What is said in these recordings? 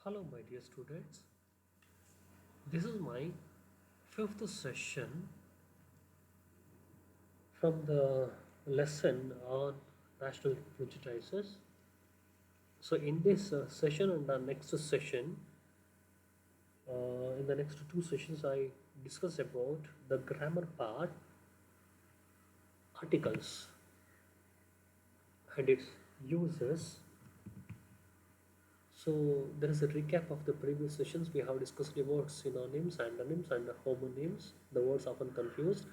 Hello, my dear students. This is my fifth session from the lesson on national prejudices. So, in this session and the next session, in the next two sessions, I discuss about the grammar part, articles, and its uses. So, there is a recap of the previous sessions. We have discussed about synonyms, antonyms, and homonyms. The words often confused.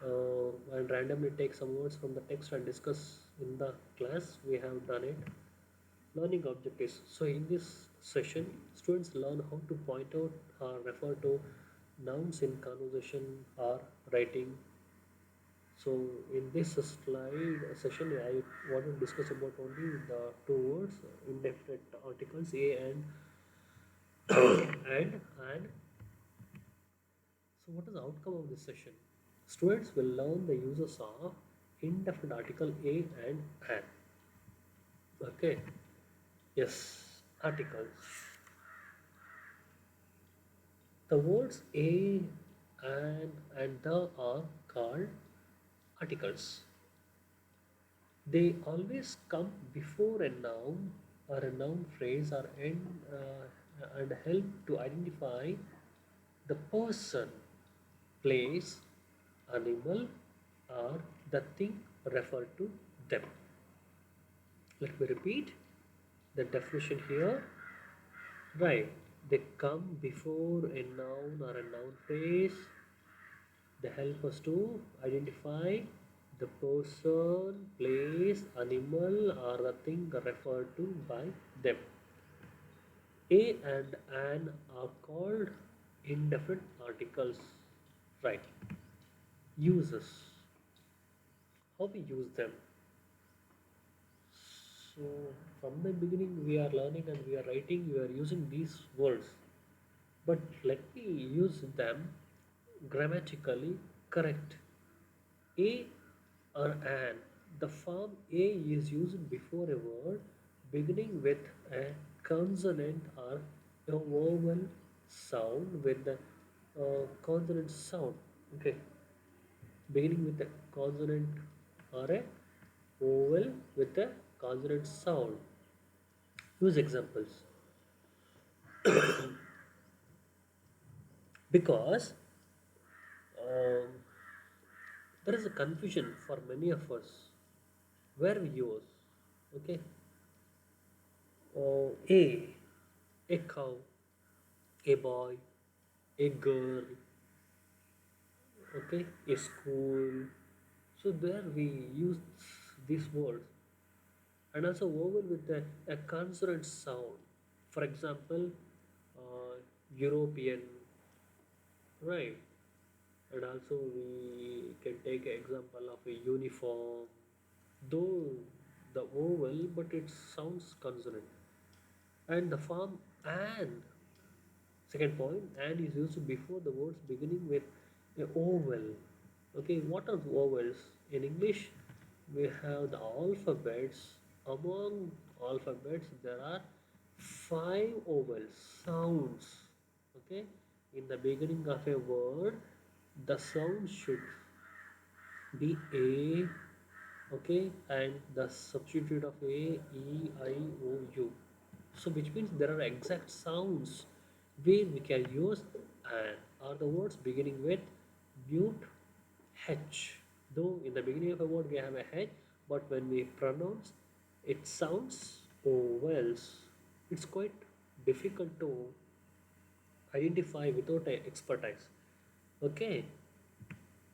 And randomly take some words from the text and discuss in the class. We have done it. Learning objectives. So in this session, students learn how to point out or refer to nouns in conversation or writing. So in this slide session, I want to discuss about only the two words, indefinite articles a and. So what is the outcome of this session? Students will learn the uses of indefinite article a and an. Okay. Yes. Articles. The words a and the are called articles. They always come before a noun or a noun phrase or end and help to identify the person, place, animal, or the thing referred to them. Let me repeat the definition here. Right, they come before a noun or a noun phrase. They help us to identify the person, place, animal, or the thing referred to by them. A and an are called indefinite articles. Right. Uses. How we use them. So from the beginning we are learning and we are writing, we are using these words. But let me use them grammatically correct. A or an. The form A is used before a word beginning with a consonant or a vowel sound with the consonant sound. Okay, beginning with a consonant or a vowel with a consonant sound. Use examples because um, there is a confusion for many of us where we use. Okay, a cow, a boy, a girl, okay, a school. So there we use these words and also vowel with a consonant sound. For example, European, right? And also we can take an example of a uniform, though the vowel, but it sounds consonant. And the form and. Second point, and is used before the words beginning with a vowel. Okay, what are vowels? In English, we have the alphabets. Among alphabets, there are five vowels, sounds. Okay, in the beginning of a word, the sound should be A, okay, and the substitute of A, E, I, O, U. So which means there are exact sounds where we can use and are the words beginning with mute H. Though in the beginning of a word we have a H, but when we pronounce it sounds vowels. It's quite difficult to identify without a expertise. Okay,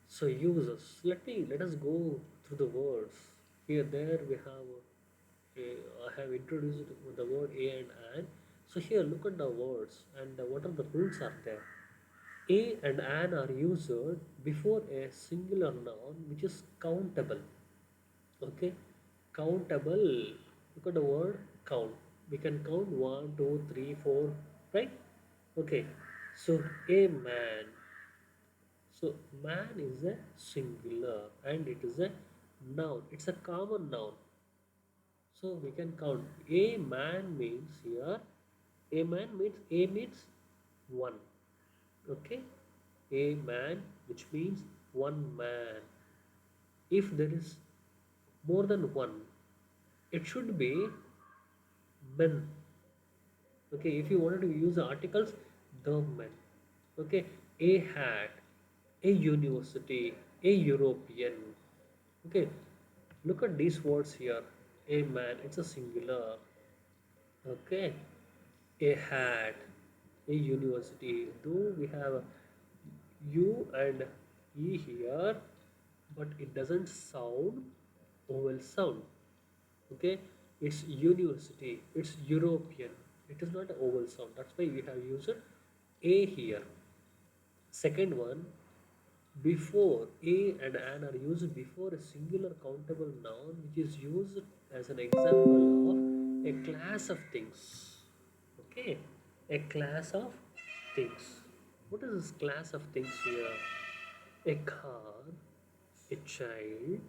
so uses. Let us go through the words. Here there we have I have introduced the word a and an. So here look at the words and what are the rules are there. A and an are used before a singular noun which is countable. Okay, countable. Look at the word count. We can count one, two, three, four, right? Okay, so a man. So man is a singular and it is a noun. It's a common noun. So we can count. A man means here A means one. Okay, a man, which means one man. If there is more than one, it should be men. Okay, if you wanted to use the articles, the men. Okay, a hat, a university, a European. Okay, look at these words here. A man, it's a singular. Okay, a hat, a university. Though we have you and e here, but it doesn't sound vowel sound. Okay, it's university, it's European. It is not a vowel sound. That's why we have used a here. Second one, before a and an are used before a singular countable noun, which is used as an example of a class of things. Okay, a class of things. What is this class of things here? A car, a child,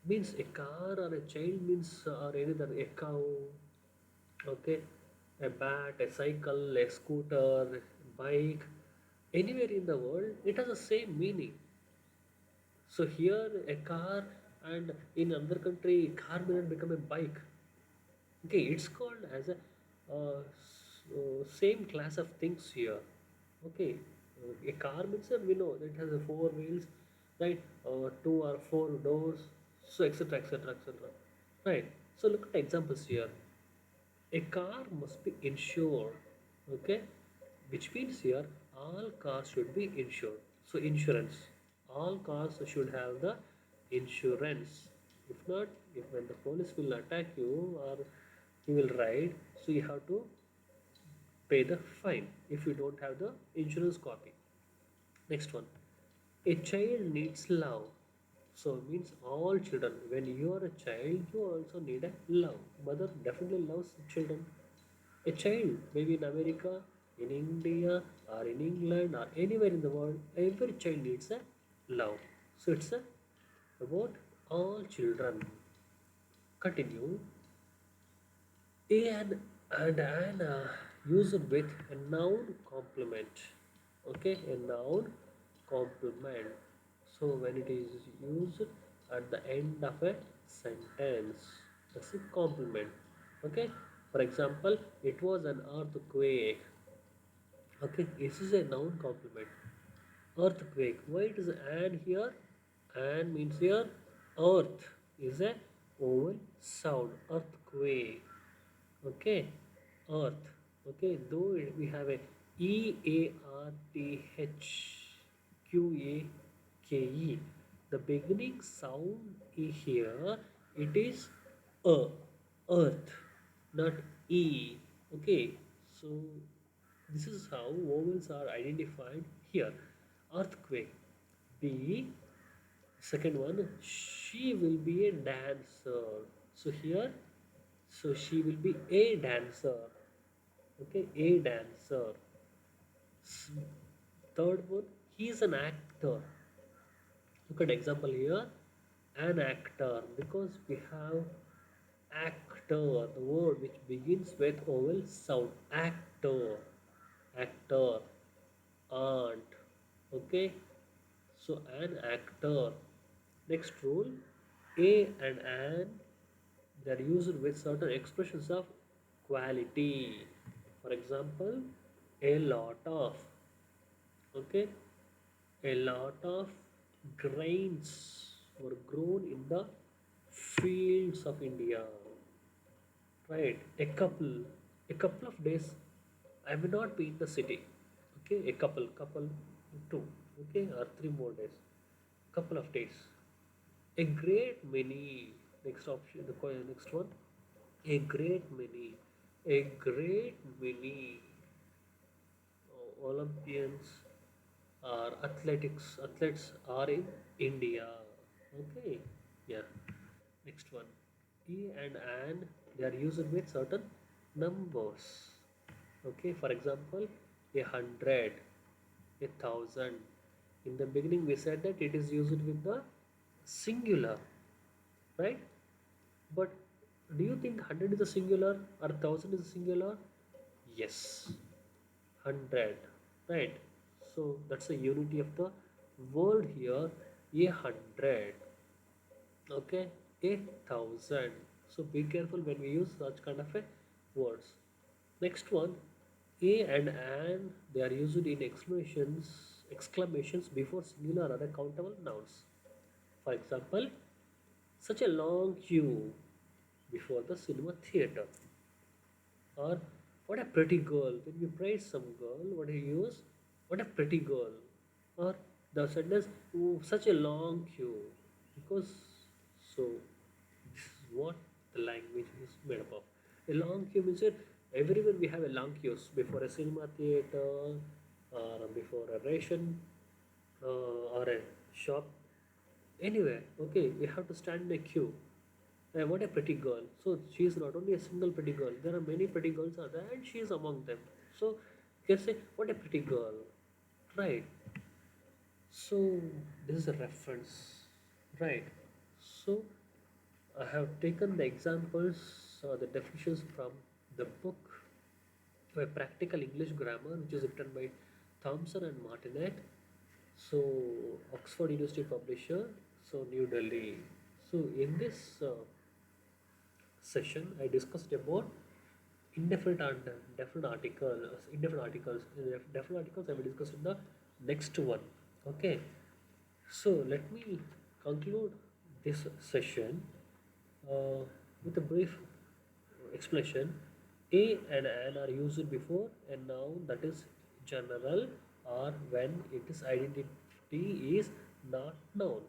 means a car, or a child means, or either a cow. Okay, a bat, a cycle, a scooter, bike, anywhere in the world it has the same meaning. So here a car, and in another country car may not become a bike. Okay, it's called as a same class of things here. Okay, a car means, we know that it has a four wheels, right? Two or four doors, so etc etc etc. Right. So look at examples here. A car must be insured. Okay, which means here all cars should be insured. So insurance, all cars should have the insurance. If not, if when the police will attack you or you will ride, so you have to pay the fine if you don't have the insurance copy. Next one, a child needs love. So means all children, when you are a child you also need a love. Mother definitely loves children. A child, maybe in America, in India, or in England, or anywhere in the world, every child needs a love. So it's about all children. Continue. And used with a noun complement. Okay, a noun complement. So when it is used at the end of a sentence, that's a complement. Okay, for example, it was an earthquake. Okay, this is a noun complement. Earthquake. Why it is an here? An means here earth is a vowel sound. Earthquake. Okay, earth. Okay, though we have a EARTHQAKE, the beginning sound here, it is a, earth, not E. Okay, so this is how vowels are identified here. Earthquake. B. Second one, she will be a dancer. So here, so she will be a dancer. Okay, a dancer. Third one, he is an actor. Look at example here, an actor, because we have actor, the word which begins with vowel sound. Actor, actor, aunt. Okay, so an actor. Next rule, a and an, they are used with certain expressions of quality. For example, a lot of. Okay, a lot of grains were grown in the fields of India. Right, a couple of days I may not be in the city. Okay, a couple, two, okay, or 3 more days, couple of days. A great many. Next option, the next one. A great many. A great many Olympians or athletes are in India. Okay, yeah. Next one. E and an, they are used with certain numbers. Okay, for example, 100, 1,000. In the beginning, we said that it is used with the singular, right? But do you think 100 is a singular or 1,000 is a singular? Yes, 100, right? So that's the unity of the word here, 100. Okay, 8,000. So be careful when we use such kind of a words. Next one, a and an, they are used in exclamations before singular or countable nouns. For example, such a long queue before the cinema theater. Or what a pretty girl. When we praise some girl, what do you use? What a pretty girl. Or the sentence, oh, such a long queue. Because so this is what the language is made up of. A long queue means that everywhere we have a long queues before a cinema theater or before a ration or a shop. Anywhere, okay, we have to stand in a queue. What a pretty girl. So she is not only a single pretty girl, there are many pretty girls are there and she is among them. So you can say, what a pretty girl. Right. So this is a reference. Right. So I have taken the examples or the definitions from the book a practical English grammar which is written by Thompson and Martinet. So Oxford University publisher. So New Delhi. So in this session I discussed about indefinite and definite articles. Indefinite articles. Definite articles I will discuss in the next one. Okay. So let me conclude this session uh, with a brief explanation. A and an are used before a noun that is general or when its identity is not known.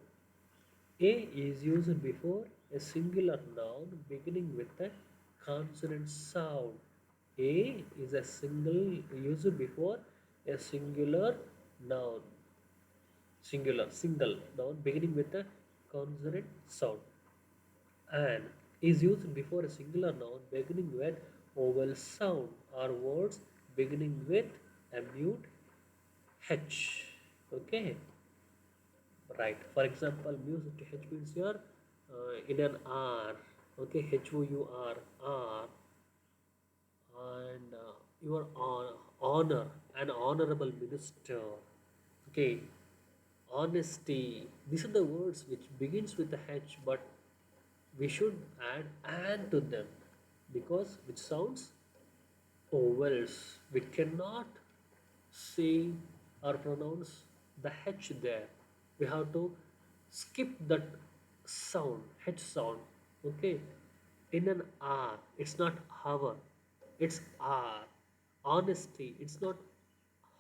A is used before a singular noun beginning with a consonant sound. A is a single used before a noun, single noun beginning with a consonant sound. An is used before a singular noun beginning with vowel sound or words beginning with a mute H. Okay, right. For example, music H means here in an R. Okay, HOUR, and your honor, an honorable minister. Okay, honesty. These are the words which begins with a H, but we should add "and" to them because which sounds vowels. We cannot say or pronounce the H there. We have to skip that sound, H sound. Okay, in an R, it's not hour, it's R. Honesty, it's not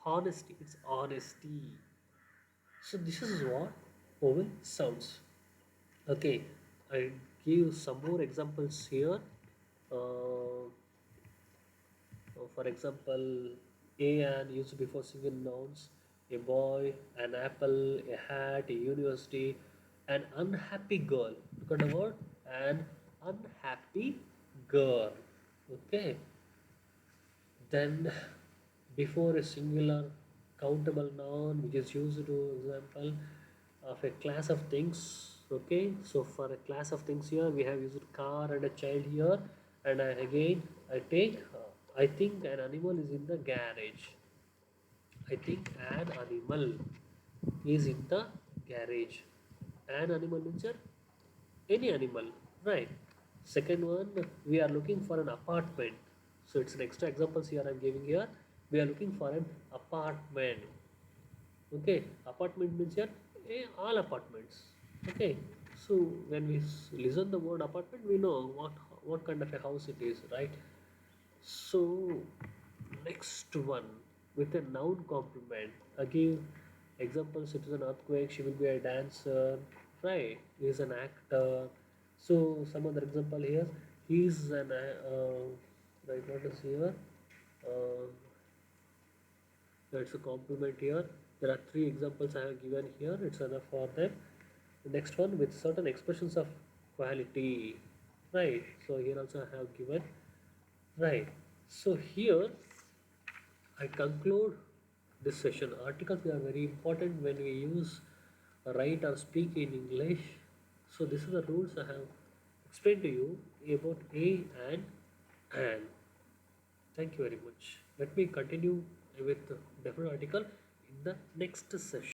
honesty, it's honesty. So this is what vowel sounds. Okay, I give some more examples here. Uh, for example, a and used before single nouns, a boy, an apple, a hat, a university, an unhappy girl. Look at the word, an unhappy girl. Okay, then before a singular countable noun which is used to example of a class of things. Okay, so for a class of things here we have used car and a child here, and again I take I think an animal is in the garage. I think an animal is in the garage. An animal means here any animal, right? Second one, we are looking for an apartment. So it's an extra examples here I'm giving here. We are looking for an apartment. Okay, apartment means here all apartments. Okay, so when we listen the word apartment, we know what kind of a house it is, right? So next one with a noun complement. I give examples. It is an earthquake. She will be a dancer, right? He is an actor. So some other example here. He is an right. What is here? Uh, it's a compliment here. There are three examples I have given here. It's enough for them. The next one with certain expressions of quality, right? So here also I have given, right? So here I conclude this session. Articles are very important when we use write or speak in English. So these are the rules I have explained to you about a and and. Thank you very much. Let me continue with different article in the next session.